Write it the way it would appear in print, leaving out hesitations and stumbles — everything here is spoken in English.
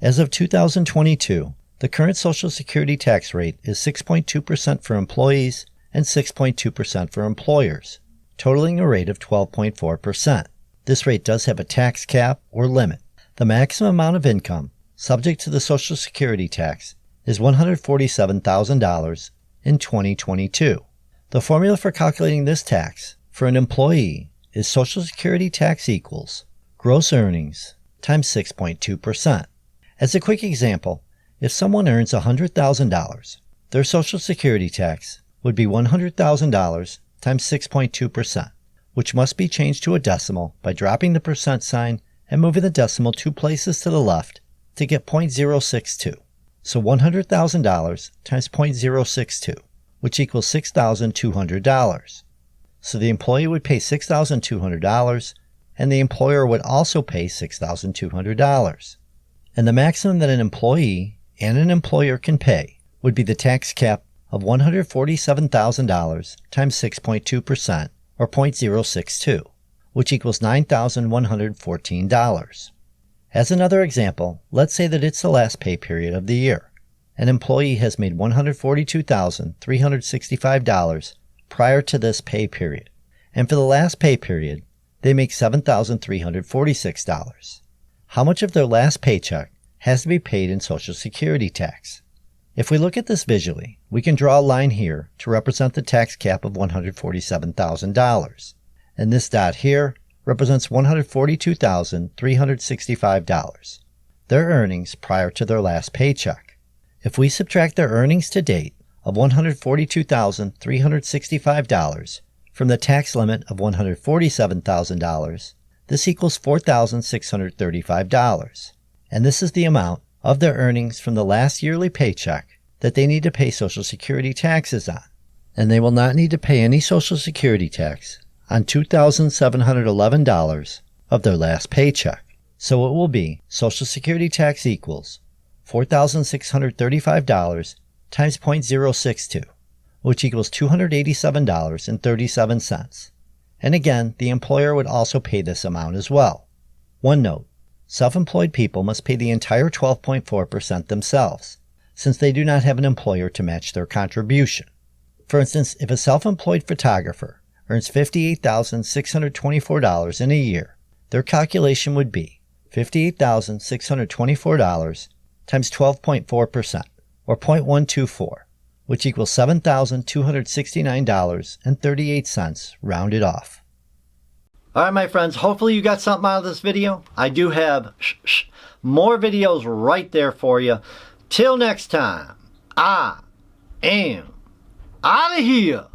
As of 2022, the current Social Security tax rate is 6.2% for employees and 6.2% for employers, totaling a rate of 12.4%. This rate does have a tax cap or limit. The maximum amount of income subject to the Social Security tax is $147,000 in 2022. The formula for calculating this tax for an employee is Social Security tax equals gross earnings times 6.2%. As a quick example, if someone earns $100,000, their Social Security tax would be $100,000 times 6.2%, which must be changed to a decimal by dropping the percent sign and moving the decimal 2 places to the left to get 0.062. So $100,000 times 0.062, which equals $6,200. So the employee would pay $6,200, and the employer would also pay $6,200. And the maximum that an employee and an employer can pay would be the tax cap of $147,000 times 6.2%, or 0.062, which equals $9,114. As another example, let's say that it's the last pay period of the year. An employee has made $142,365 prior to this pay period, and for the last pay period, they make $7,346. How much of their last paycheck has to be paid in Social Security tax? If we look at this visually, we can draw a line here to represent the tax cap of $147,000, and this dot here represents $142,365, their earnings prior to their last paycheck. If we subtract their earnings to date of $142,365 from the tax limit of $147,000, this equals $4,635, and this is the amount of their earnings from the last yearly paycheck that they need to pay Social Security taxes on. And they will not need to pay any Social Security tax on $2,711 of their last paycheck. So it will be Social Security tax equals $4,635 times 0.062, which equals $287.37. And again, the employer would also pay this amount as well. One note, self-employed people must pay the entire 12.4% themselves, since they do not have an employer to match their contribution. For instance, if a self-employed photographer earns $58,624 in a year, their calculation would be $58,624 times 12.4%, or 0.124, which equals $7,269.38 rounded off. All right, my friends, hopefully you got something out of this video. I do have more videos right there for you. Till next time, I am out of here.